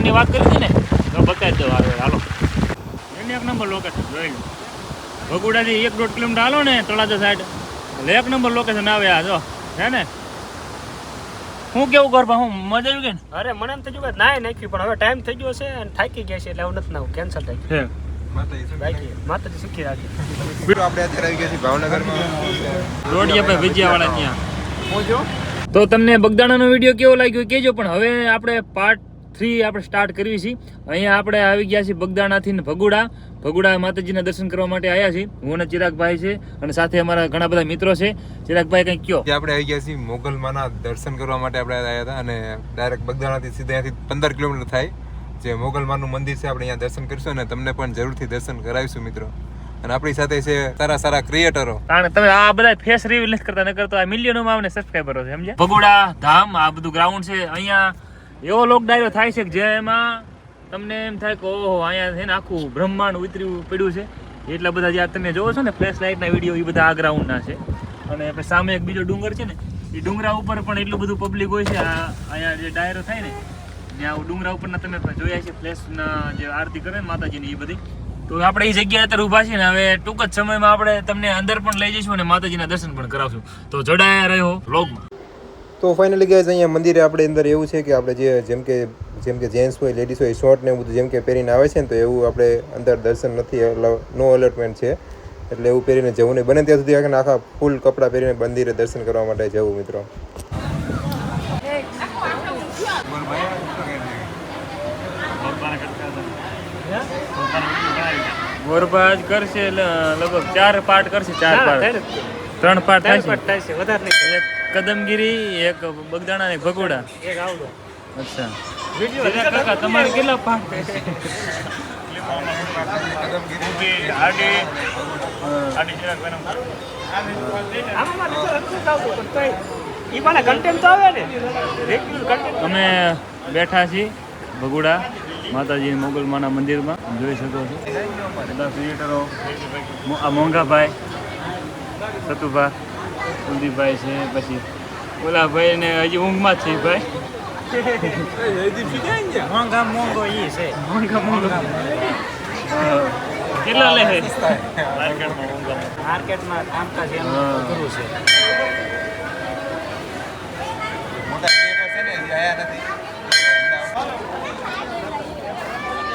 લોકેશનની વાત કરી હતી ને તો બતાવી દો હાલો એને એક નંબર લોકેશન જોઈ લો ભગુડાથી 1-1.5 કિલોમીટર હાલો ને તળાજા સાઈડ એટલે એક નંબર લોકેશન આવે આ જો હે ને હું કેવું કરવા હું મજા આવી ગઈ ને અરે મને એમ થઈ ગયું કે નાય નાખ્યું પણ હવે ટાઈમ થઈ ગયો છે અને થાકી ગયા છે એટલે હું નથી નાવું કેન્સલ થઈ ગયું માતાજી સુખી રાખી આપણે અત્યારે આવી ગયા છીએ ભાવનગરમાં રોડિયા ભાઈ વિજયાવાળા ત્યાં હું જો તો તમને બગદાણાનો વિડીયો કેવો લાગ્યો કહેજો પણ હવે આપણે પાર્ટ 3 આપણે સ્ટાર્ટ કરવી છે અહીંયા આપણે આવી ગયા છીએ બગદાણાથી ભગુડા માતાજીના દર્શન કરવા માટે આવ્યા છીએ હું અને ચિરાગભાઈ છે અને સાથે અમારા ઘણા બધા મિત્રો છે ચિરાગભાઈ કંઈક કયો આપણે આવી ગયા છીએ મોગલમાના દર્શન કરવા માટે આપણે આવ્યા હતા અને ડાયરેક્ટ બગદાણાથી સીધા અહીંયાથી 15 કિલોમીટર થાય જે મોગલમાનું મંદિર છે આપણે અહીંયા દર્શન કરીશું અને તમને પણ જરૂરથી દર્શન કરાવીશું મિત્રો અને આપણી સાથે છે સારા ક્રિએટરો કારણ તમે આ બધા ફેસ રિવીલ નથી કરતા ન કરતો આ મિલિયનોમાં આવને સબસ્ક્રાઇબરો છે સમજ્યા ભગુડા ધામ આ બધું ગ્રાઉન્ડ છે અહીંયા એવો લોક ડાયરો થાય છે કે જેમાં તમને એમ થાય કે ઓહો અહીંયા છે ને આખું બ્રહ્માંડ ઉતર્યું પડ્યું છે એટલા બધા જે તમે જોવો છો ને ફ્લેશ લાઇટના વિડીયો એ બધા આ ગ્રાઉન્ડના છે અને આપણે સામે એક બીજો ડુંગર છે ને એ ડુંગરા ઉપર પણ એટલું બધું પબ્લિક હોય છે અહીંયા જે ડાયરો થાય ને ત્યાં ડુંગરા ઉપરના તમે જોયા છે ફ્લેશના જે આરતી કરે ને માતાજીની એ બધી તો આપણે એ જગ્યાએ અત્યારે ઊભા છીએ ને હવે ટૂંક જ સમયમાં આપણે તમને અંદર પણ લઈ જઈશું અને માતાજીના દર્શન પણ કરાવશું તો જોડાયા રહ્યો વ્લોગમાં તો ફાઇનલી ગાઈઝ અહીંયા મંદિરે આપણે અંદર એવું છે કે આપણે જેમ કે જેન્ટ્સ હોય લેડીઝ હોય શોર્ટ ને એવું બધું જેમ કે પહેરીને આવે છે ને તો એવું આપણે અંદર દર્શન નથી નો અલર્ટમેન્ટ છે એટલે એવું પહેરીને જવું નહીં બને ત્યાં સુધી આખા ફૂલ કપડાં પહેરીને મંદિરે દર્શન કરવા માટે જવું મિત્રો ગોરબાજ કરશે લગભગ 4 પાર્ટ કરશે 3 પાર્ટ થાય છે વધારે નહીં એક કદમગીરી એક બગદાણા ને ભગુડા એક આવડો અચ્છા કાકા તમારે કેટલા પાર્ટ થાય અમે બેઠા છીએ ભગુડા માતાજી મોગલમાના મંદિરમાં જોઈ શકો છો બધા ક્રિએટરો આ મોંઘાભાઈ સતુભા કુલદીપભાઈ છે પછી ઓલા ભાઈ ને હજી ઊંઘમાં જ છે ભાઈ મોંઘો ઈ છે કેટલા લે માર્કેટમાં કામકાજ એમ કરવું છે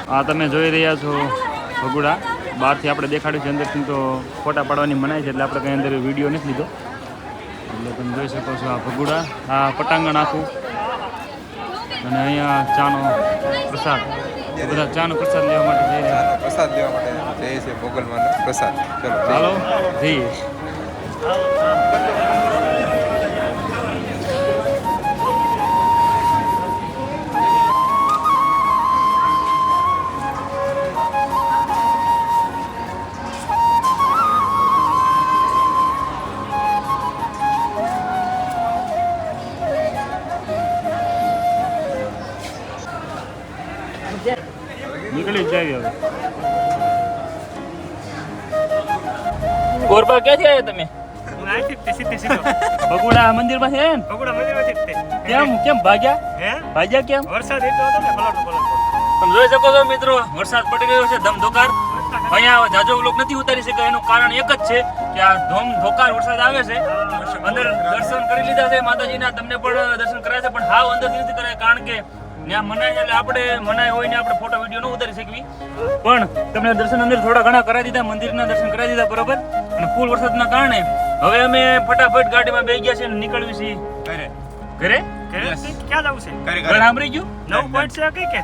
આ તમે જોઈ રહ્યા છો ભગુડા બહારથી આપણે દેખાડ્યું છે અંદરથી તો ફોટા પાડવાની મનાય છે એટલે આપણે કંઈ અંદર વિડીયો નથી લીધો એટલે તમે જોઈ શકો છો આ ભગુડા આ પટાંગણ આખું અને અહીંયા ચાનો પ્રસાદ બધા ચાનો પ્રસાદ લેવા માટે જઈ રહ્યા પ્રસાદ લેવા માટે જઈએ છીએ મોગલમાનો પ્રસાદ ચલો ચાલો જઈએ નીકળી જ જાય હવે ગોરબા ક્યાંથી આવ્યા તમે ભગુડા મંદિર પાસે કેમ ભાગ્યા કેમ વરસાદ એટલો હતો ને પલટો તમે જોઈ શકો છો મિત્રો વરસાદ પડી રહ્યો છે ધમધોકાર અહીંયા જાજો લોક નથી ઉતારી શકે એનું કારણ એક જ છે કે આ ધોકાર વરસાદ આવે છે અંદર દર્શન કરી લીધા છે માતાજીના તમને પણ દર્શન કરાય છે પણ હાવ અંદરથી નથી કરાય કારણ કે ત્યાં મનાય એટલે આપણે મનાય હોય ને આપણે ફોટો વિડીયો ન ઉતારી શકવી પણ તમને દર્શન અંદર થોડા ઘણા કરાવી દીધા મંદિરના દર્શન કરાવી દીધા બરોબર અને ફૂલ વરસાદના કારણે હવે અમે ફટાફટ ગાડીમાં બેસી ગયા છે નીકળવી છીએ ઘરે ક્યાં જવું છે ઘર સાંભળી ગયું નવું પોઈન્ટ છે કઈ કે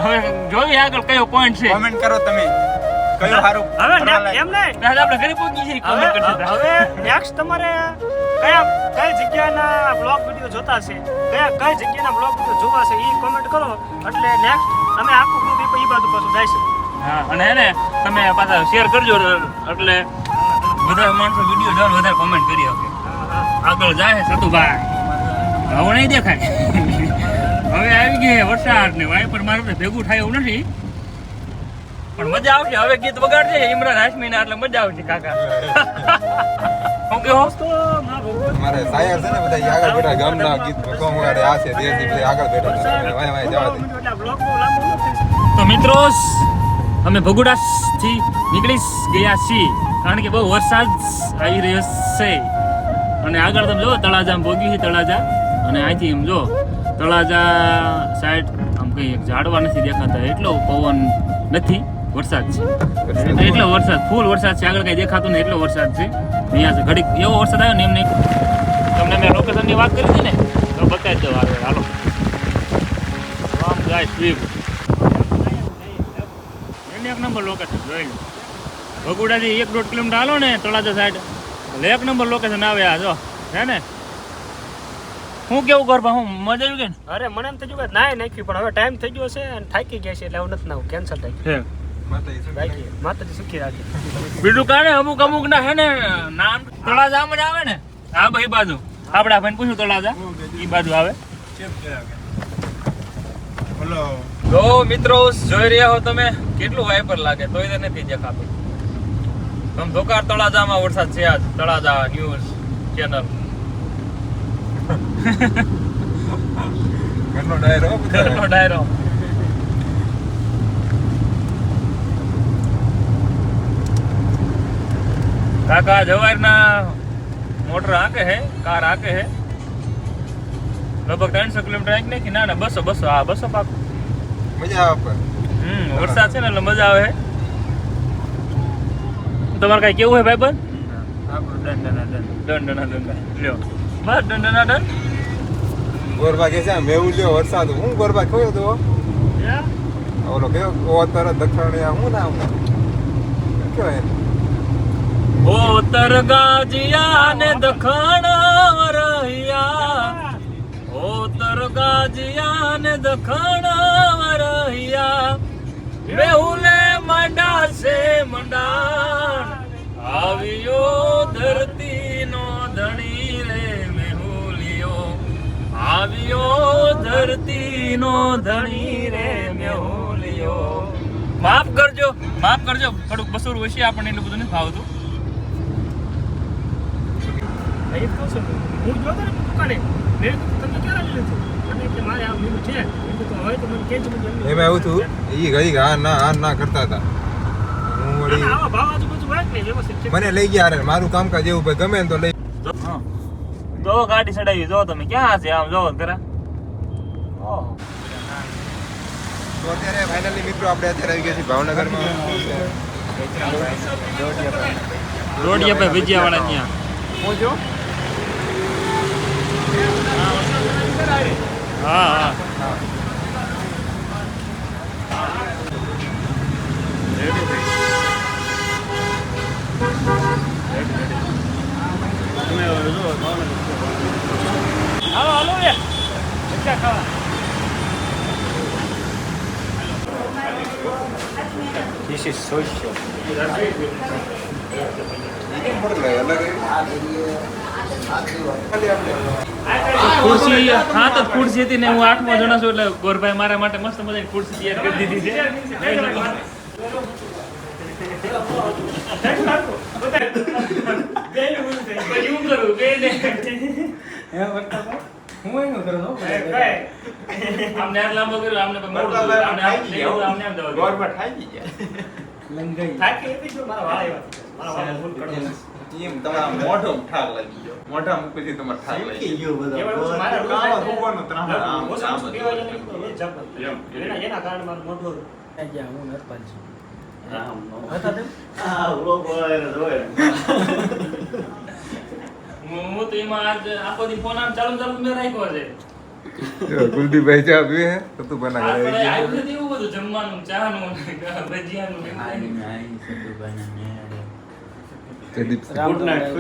હવે જોઈએ આગળ કયો પોઈન્ટ છે કોમેન્ટ કરો તમે કયો સારું હવે એમ નહીં પહેલા આપણે ઘરે પહોંચી જઈએ કોમેન્ટ કરશે હવે નેક્સ્ટ તમારે કઈ જગ્યાના બ્લોગ વિડિયો જોતા છે કઈ જગ્યાના બ્લોગ વિડિયો જોવા છે એ કોમેન્ટ કરો એટલે નેક્સ્ટ અમે આખું ગ્રુપ એ બાજુ પાછું જઈશું હા અને એને તમે પાછા શેર કરજો એટલે વધારે માણસો વિડીયો જોઈને વધારે કોમેન્ટ કરી શકે આગળ જાય સતુભાઈ હવે નહીં દેખાય હવે આવી ગઈ વરસાદ ને વાઇપર મારું ભેગું થાય એવું નથી પણ મજા આવશે હવે ગીત વગાડશે ઇમરાન હાશમીના એટલે મજા આવશે કાકા હું કેવો તો માં ભગવત અમારે સાયર છે ને બધા ઈ આગળ બેઠા ગામના ગીત કોમ વગાડે આ છે દેશી બધા આગળ બેઠા છે વાય વાય જવા દે એટલે બ્લોગ બહુ લાંબો નથી. તો મિત્રો અમે ભગુડાથી નીકળી ગયા છીએ કારણ કે બહુ વરસાદ આવી રહ્યો છે અને આગળ તમે જો તળાજા ભોગી છે તળાજા અને અહીંથી એમ જો તળાજા સાઈડ આમ કઈ ઝાડવા નથી દેખાતા એટલો પવન નથી વરસાદ છે એટલો વરસાદ ફૂલ વરસાદ છે આગળ કઈ દેખાતું નહીં એટલો વરસાદ છે અહીંયા ઘડીક એવો વરસાદ આવ્યો ને એમ નહીં તમને મેં લોકેશનની વાત કરી હતી ને તો બતાવી દો આગળ હાલો રામ જાય સ્વીપ એક નંબર લોકેશન જોઈ લો ભગુડાથી 1-1.5 કિલોમીટર હાલો ને તળાજા સાઈડ એટલે એક નંબર લોકેશન આવે આ જો હે ને હું કેવું કરવા હું મજા આવી ગઈ ને અરે મને એમ થઈ ગયું કે નાય નાખ્યું પણ હવે ટાઈમ થઈ ગયો છે અને થાકી ગયા છે એટલે હું નથી નાવું કેન્સલ થઈ ગયું બાકી માતાજી સુખી રાખે બીજું કાંઈ નહીં, અમુક ના હે ને નામ તળાજા આમ જ આવે ને આ ભાઈ બાજુ આપડા ભાઈને પૂછ્યું તળાજા ઈ બાજુ આવે તો મિત્રો જોઈ રહ્યા હો તમે કેટલું વાઇપર લાગે તોય તો નથી દેખાતું તમે ધોકાર તળાજામાં વરસાદ છે આજ તળાજા ન્યૂઝ ચેનલ ઘરનો ડાયરો ઘરનો ડાયરો કાકા જવારના મોટર હાકે હે કાર હાકે હે લગભગ 300 કિલોમીટર આંક નાખી ના 200 હા 200 પાકું મજા આવે વરસાદ છે ને એટલે મજા આવે હે તમારે કઈ કેવું હે ભાઈ બંધ દંડ લ્યો બસ દંડ ગોરબા કે છે મેવું લ્યો વરસાદ હું ગોરબા કયો તો ઓલો કયો ઓતર દક્ષિણ હું નામ કયો ઓતર ગાજિયા ને દખણ વરહિયા ઓતર ગાજિયા ને દખણ વરહિયા મેહુલે મંડા સે મંડાણ આવ્યો ધરતી નો ધણી રે મેહુલિયો આવ્યો ધરતી નો ધણી રે મેહુલિયો માફ કરજો થોડુંક બસુર ઓછી આપણને એટલું બધું નથી ફાવતું એ કહું છું હું જોતો ને દુકાને મેં તમને ક્યારે લીધું અને કે મારે આ લીધું છે મેં કીધું હવે તો મને કેજ બધું એમાં એવું થયું ઈ ઘડી હા ના કરતા હતા હું વળી આવા ભાવ આજુબાજુ હોય ને વ્યવસ્થિત છે મને લઈ ગયા રે મારું કામકાજ એવું ભાઈ ગમે ને તો લઈ તો ગાડી ચડાવી જો તમે ક્યાં છે આમ જોવો જરા ઓહો તો અત્યારે ફાઇનલી મિત્રો આપણે અત્યારે આવી ગયા છીએ ભાવનગરમાં રોડિયા ભાઈ ભજીયા વાળા ત્યાં પહોંચો હા હાલો ખાવા This is social. ખુરશી હા તો ખુરશી હતી ને હું 8મો જણા છું એટલે ગોરભાઈ મારા માટે મસ્ત મજાની ખુરશી તૈયાર કરી દીધી છે આમને આમ લાંબો કર્યો આમને મોડું આમને આમ દવા થાકી હતી જો મારા વાળ આવ્યા મારા વાળ ફૂલ કડવા એમ તમારા મોઢો ઠાક લાગી ગયો મોઢા મૂકી થી તમારે ઠાક લાગી ગયો એના કારણે મારું મોઢું હું તો એમાં આજ આખો દી ફોન આમ ચાલુ મેં રાખ્યો છે કુલદીપભાઈ ચા પીવે તો તું બના આપણે આવ્યું નથી એવું બધું જમવાનું ચાનું ભજીયાનું ગુડ નાઈટ